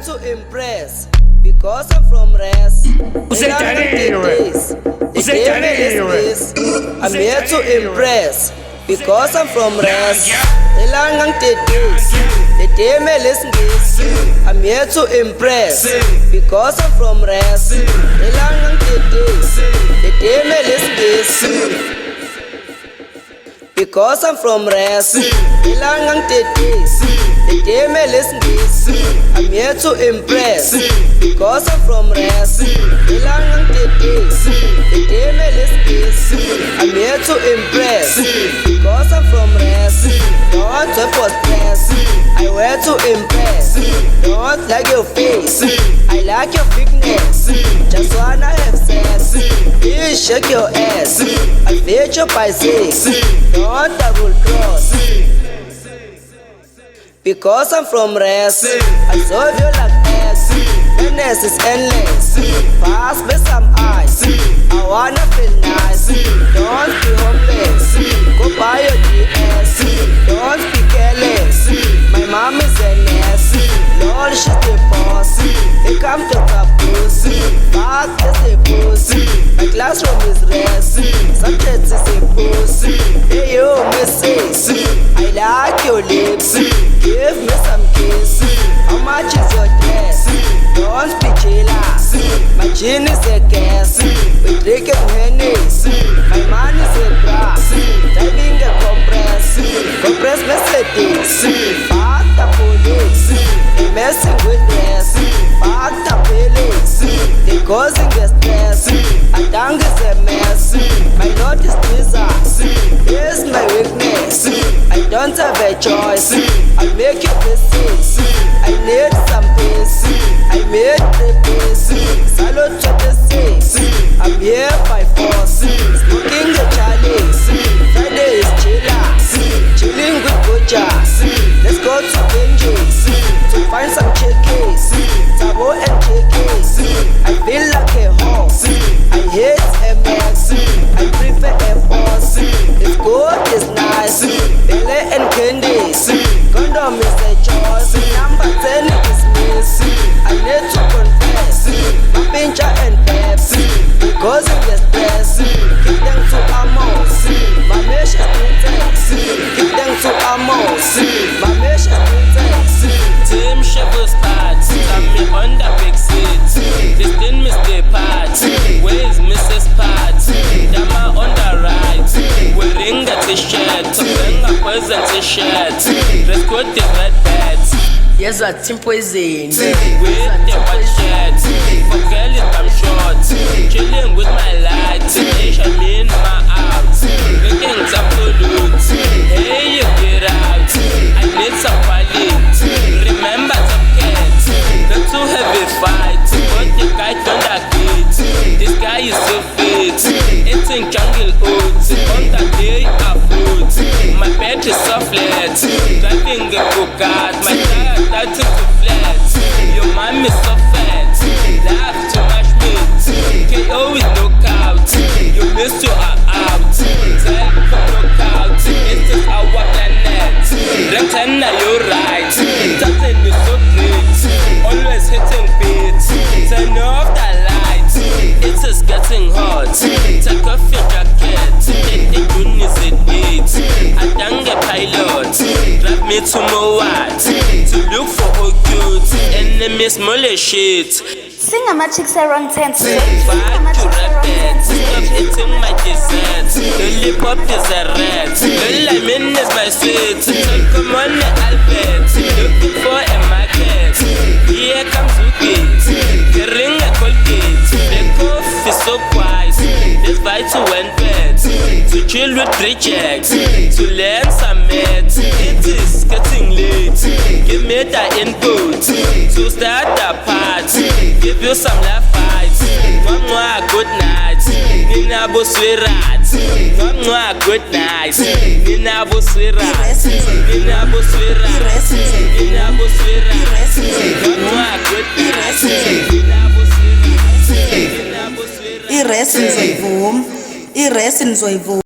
to impress because I'm from Res. I'm here to impress because I'm from Res. I'm here to impress because I'm from Res. Because I'm from Res. I'm here to impress because I'm from Res. I'm here to impress because I'm from Res. Don't wait for stress, I wear to impress. Don't like your face, I like your fitness. Just wanna have sex, please shake your ass. I'll fit you by 6, don't double cross. Because I'm from Res, I serve you like X. Goodness is endless. Pass me some ice. I wanna feel nice. Don't be homeless. Go buy your DS. Don't be careless. My mom is a nurse. Lord, she's the boss. They come to caboose. Back is a pussy. My classroom is rest. Subject is a pussy. Hey you, missus, I like your lips. Give me some kiss. How much is your dress? Don't be jealous. My gin is a gas. We drinking Henny's. My man is a grass. Driving a compress. Compress Mercedes. Fuck the police. They messing with dress. Fuck the police. They causing the stress. A tongue is a mess. My note is Jesus. Here's my weakness. I don't have a choice. I'll make you pieces. I need some peace. I made the peace. Salute to the 6. I'm here by force. Smoking the chalice. Friday is chillers. Chilling with butchers. Let's go to Benji's to find some chickies. Tabo and chickies. I feel like a horse. I hate MX. I prefer Air Force. It's good, it's nice. Bele and candies. Condom is a choice. Number 10 is miss. I need to confess. My pincher and Pepsi. Because in the stress. Give them to Amos. My mesh is princess. Give them to Amos. My mesh is princess. Team Shepherd starts. I'm me on the big seat. This didn't miss the part. Where is Mrs. Pat? Dama on the right. Wearing a t-shirt. Wearing a present t-shirt. Dress code is red beds. Yes, a team poison. With the white shirt. For girl it I'm short. Chilling with my light. Nation in my out. Looking absolute. Hey you get out. I need some quality. Remember the kids. Not too heavy fight. But the guy don't get. This guy is so fit. Eating jungle oats. On the day I fruit. My bed is so flat. Driving a Bugatti. My tire starting to flat. Your mom is so fat. Laugh too much meat. KO is knockout. You miss you are out. Tell for knockout. This is our planet. Rectangle you're right. Something is so great. Always hitting beats. Turn off the lights. It is getting hot. Take off your jacket. Take the goodness it needs. I done a pilot. Drive me to Mowat. To look for all good. Enemies mole shit. Sing a magic around 10. Back to rabbit. Stop eating my dessert. Lollipop is a rat. Lemon is my sweet. Come on Albert. Looking for a market. Here comes Ukit. Carrying a Colgate. The cough is so quiet. Let's buy to one bed. To chill with rejects. To learn some maths. It is getting late. Give me the input. To start the part. Give you some laugh fights. Mwah, good night. Nina Boswirat. Mwah, good night. Nina Boswirat. Nina Boswirat. Nina Boswirat. Mwah, good night. Nina Boswirat. Iresi nzoyivuma.